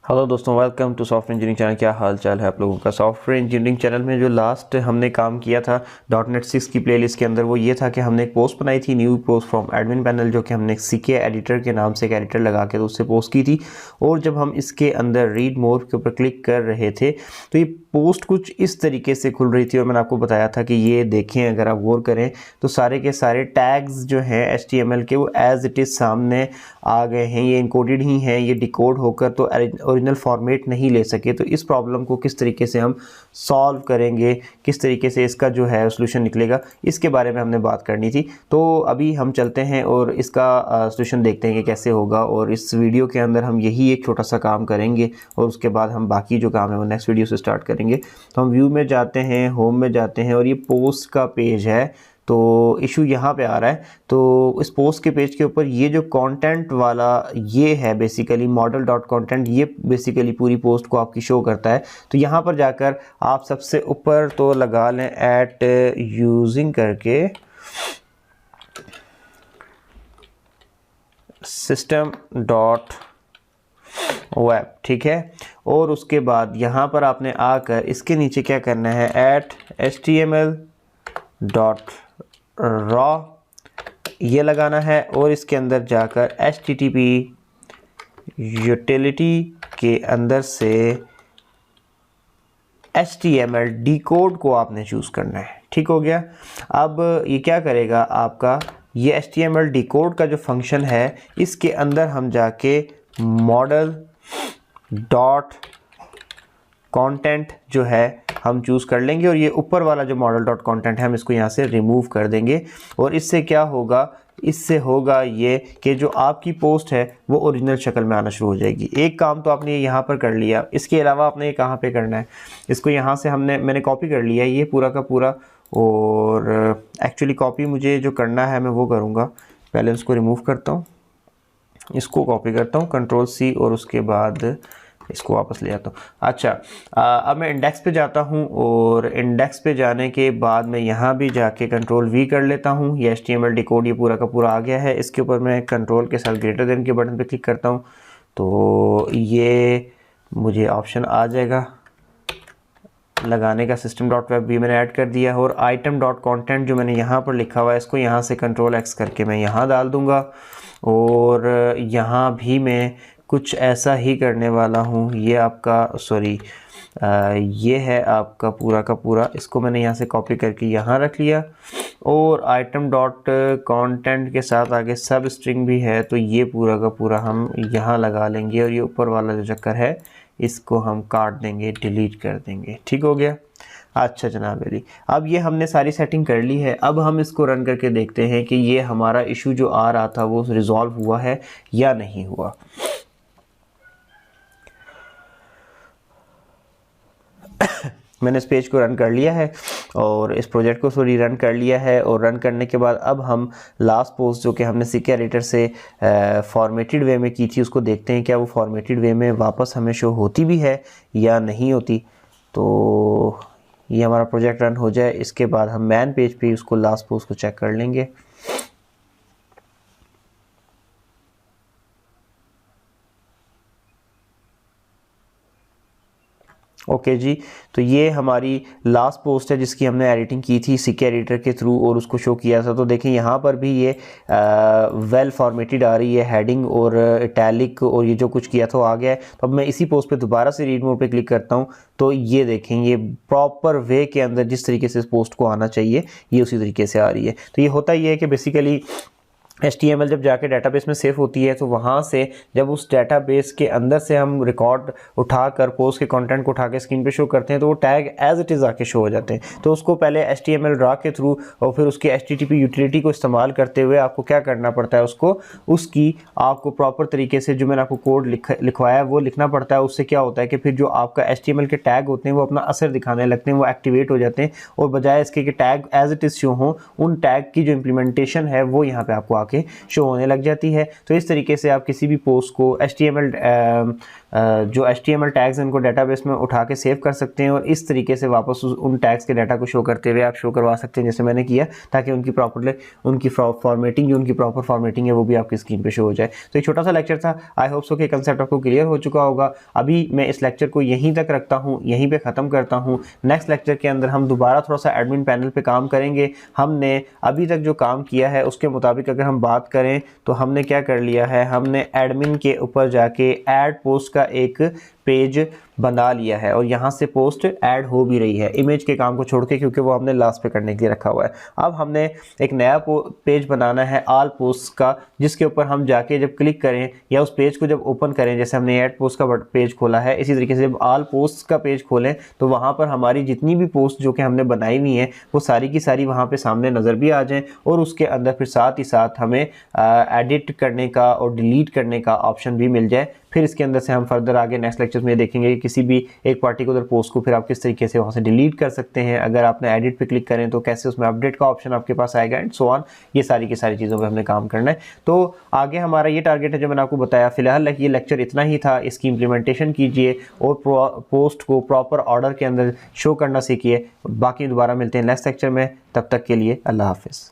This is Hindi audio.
हेलो दोस्तों, welcome to software engineering channel. क्या हाल चाल है आप लोगों का। सॉफ्टवेयर इंजीनियरिंग चैनल में जो लास्ट हमने काम किया था .NET 6 की प्लेलिस्ट के अंदर, वो ये था कि हमने एक पोस्ट बनाई थी, new post from admin panel, जो कि हमने CK एडिटर के नाम से एक एडिटर लगा के तो उससे पोस्ट की थी। और जब हम इसके अंदर रीड मोर के ऊपर क्लिक कर रहे थे तो ये पोस्ट कुछ इस तरीके से खुल रही थी। और मैंने आपको बताया था कि ये देखें, अगर आप गौर करें तो सारे के सारे टैग्स जो हैं HTML के, वो एज इट इज़ सामने आ गए हैं। ये इनकोडेड ही हैं, ये डिकोड होकर तो ओरिजिनल फॉर्मेट नहीं ले सके। तो इस प्रॉब्लम को किस तरीके से हम सॉल्व करेंगे, किस तरीके से इसका जो है सोल्यूशन निकलेगा, इसके बारे में हमने बात करनी थी। तो अभी हम चलते हैं और इसका सोल्यूशन देखते हैं कि कैसे होगा। और इस वीडियो के अंदर हम यही एक छोटा सा काम करेंगे और उसके बाद हम बाकी जो काम है वो नेक्स्ट वीडियो से स्टार्ट करेंगे। तो हम व्यू में जाते हैं, होम में जाते हैं, और ये पोस्ट का पेज है। तो इशू यहाँ पे आ रहा है। तो इस पोस्ट के पेज के ऊपर ये जो कंटेंट वाला ये है, बेसिकली मॉडल डॉट कंटेंट, ये बेसिकली पूरी पोस्ट को आपकी शो करता है। तो यहाँ पर जाकर आप सबसे ऊपर तो लगा लें एट यूजिंग करके सिस्टम डॉट वेब, ठीक है। और उसके बाद यहाँ पर आपने आकर इसके नीचे क्या करना है, एट HTML डॉट रॉ ये लगाना है। और इसके अंदर जाकर HTTP यूटिलिटी के अंदर से HTML डिकोड को आपने चूज़ करना है। ठीक हो गया। अब ये क्या करेगा, आपका ये HTML डिकोड का जो फंक्शन है, इसके अंदर हम जाके मॉडल डॉट कंटेंट जो है हम चूज़ कर लेंगे। और ये ऊपर वाला जो मॉडल डॉट कंटेंट है, हम इसको यहाँ से रिमूव कर देंगे। और इससे क्या होगा, इससे होगा ये कि जो आपकी पोस्ट है वो ओरिजिनल शक्ल में आना शुरू हो जाएगी। एक काम तो आपने यहाँ पर कर लिया, इसके अलावा आपने ये कहाँ पे करना है, इसको यहाँ से मैंने कॉपी कर लिया ये पूरा का पूरा। और एक्चुअली कॉपी मुझे जो करना है मैं वो करूँगा, पहले उसको रिमूव करता हूँ, इसको कॉपी करता हूँ, Ctrl+C, और उसके बाद इसको वापस ले आता हूँ। अच्छा, अब मैं इंडेक्स पे जाता हूँ, और इंडेक्स पे जाने के बाद मैं यहाँ भी जाके Ctrl+V कर लेता हूँ। ये HTML डिकोड ये पूरा का पूरा आ गया है। इसके ऊपर मैं कंट्रोल के साथ ग्रेटर देन के बटन पे क्लिक करता हूँ तो ये मुझे ऑप्शन आ जाएगा लगाने का। सिस्टम डॉट वेब भी मैंने ऐड कर दिया है। और आइटम डॉट कॉन्टेंट जो मैंने यहाँ पर लिखा हुआ है, इसको यहाँ से Ctrl+X करके मैं यहाँ डाल दूँगा। और यहाँ भी मैं कुछ ऐसा ही करने वाला हूँ। ये आपका ये है आपका पूरा का पूरा, इसको मैंने यहाँ से कॉपी करके यहाँ रख लिया। और आइटम डॉट कंटेंट के साथ आगे सब स्ट्रिंग भी है, तो ये पूरा का पूरा हम यहाँ लगा लेंगे। और ये ऊपर वाला जो चक्कर है इसको हम काट देंगे, डिलीट कर देंगे। ठीक हो गया। अच्छा जनाब अली, अब ये हमने सारी सेटिंग कर ली है। अब हम इसको रन करके देखते हैं कि ये हमारा इशू जो आ रहा था वो रिजॉल्व हुआ है या नहीं हुआ। मैंने इस पेज को रन कर लिया है और इस प्रोजेक्ट को रन कर लिया है। और रन करने के बाद अब हम लास्ट पोस्ट जो कि हमने CK एडिटर से फॉर्मेटेड वे में की थी, उसको देखते हैं क्या वो फॉर्मेटेड वे में वापस हमें शो होती भी है या नहीं होती। तो ये हमारा प्रोजेक्ट रन हो जाए, इसके बाद हम मैन पेज पे उसको लास्ट पोस्ट को चेक कर लेंगे। ओके जी, तो ये हमारी लास्ट पोस्ट है जिसकी हमने एडिटिंग की थी CK एडिटर के थ्रू और उसको शो किया था। तो देखें यहाँ पर भी ये वेल फॉर्मेटेड आ रही है, हेडिंग और इटैलिक और ये जो कुछ किया था वो आ गया है। तो अब मैं इसी पोस्ट पे दोबारा से रीड मोड पे क्लिक करता हूँ तो ये देखें, ये प्रॉपर वे के अंदर जिस तरीके से इस पोस्ट को आना चाहिए ये उसी तरीके से आ रही है। तो ये होता ये है कि बेसिकली HTML जब जाके डेटाबेस में सेव होती है तो वहाँ से जब उस डेटाबेस के अंदर से हम रिकॉर्ड उठाकर पोस्ट के कंटेंट को उठा के स्क्रीन पे शो करते हैं तो वो टैग एज इट इज़ आके शो हो जाते हैं। तो उसको पहले HTML ड्रा के थ्रू और फिर उसके HTTP यूटिलिटी को इस्तेमाल करते हुए आपको क्या करना पड़ता है, उसकी आपको प्रॉपर तरीके से जो मैंने आपको कोड लिखवाया है वो लिखना पड़ता है। उससे क्या होता है कि फिर जो आपका HTML के टैग होते हैं वो अपना असर दिखाने लगते हैं, वो एक्टिवेट हो जाते हैं। और बजाय इसके कि tag as it is show हों, उन टैग की जो इम्प्लीमेंटेशन है वो यहाँ पर आपको के शो होने लग जाती है। तो इस तरीके से आप किसी भी पोस्ट को HTML जो HTML टैग्स हैं उनको डेटाबेस में उठा के सेव कर सकते हैं और इस तरीके से वापस उन टैग्स के डाटा को शो करते हुए आप शो करवा सकते हैं जैसे मैंने किया, ताकि उनकी फॉर्मेटिंग जो उनकी प्रॉपर फॉर्मेटिंग है वो भी आपकी स्क्रीन पे शो हो जाए। तो एक छोटा सा लेक्चर था, आई होप सो कि कंसेप्ट आपको क्लियर हो चुका होगा। अभी मैं इस लेक्चर को यहीं तक रखता हूँ, यहीं पे ख़त्म करता हूँ। नेक्स्ट लेक्चर के अंदर हम दोबारा थोड़ा सा एडमिन पैनल पे काम करेंगे। हमने अभी तक जो काम किया है उसके मुताबिक अगर हम बात करें तो हमने क्या कर लिया है, हमने एडमिन के ऊपर जाके ऐड पोस्ट का एक पेज बना लिया है और यहाँ से पोस्ट ऐड हो भी रही है इमेज के काम को छोड़ के, क्योंकि वो हमने लास्ट पे करने के लिए रखा हुआ है। अब हमने एक नया पेज बनाना है ऑल पोस्ट का, जिसके ऊपर हम जाके जब क्लिक करें या उस पेज को जब ओपन करें, जैसे हमने ऐड पोस्ट का पेज खोला है, इसी तरीके से जब ऑल पोस्ट का पेज खोलें तो वहाँ पर हमारी जितनी भी पोस्ट जो कि हमने बनाई हुई हैं वो सारी की सारी वहाँ पे सामने नज़र भी आ जाएं और उसके अंदर फिर साथ ही साथ हमें एडिट करने का और डिलीट करने का ऑप्शन भी मिल जाए। फिर इसके अंदर से हम फर्दर आगे नेक्स्ट लेक्चर में देखेंगे कि किसी भी एक पार्टिकुलर पोस्ट को फिर आप किस तरीके से वहाँ से डिलीट कर सकते हैं। अगर आपने एडिट पे क्लिक करें तो कैसे उसमें अपडेट का ऑप्शन आपके पास आएगा एंड सो ऑन। ये सारी की सारी चीज़ों पे हमने काम करना है। तो आगे हमारा ये टारगेट है जो मैंने आपको बताया। फिलहाल ये लेक्चर इतना ही था, इसकी इम्प्लीमेंटेशन कीजिए और पोस्ट को प्रॉपर ऑर्डर के अंदर शो करना सीखिए। बाकी दोबारा मिलते हैं नेक्स्ट लेक्चर में, तब तक के लिए अल्लाह हाफिज़।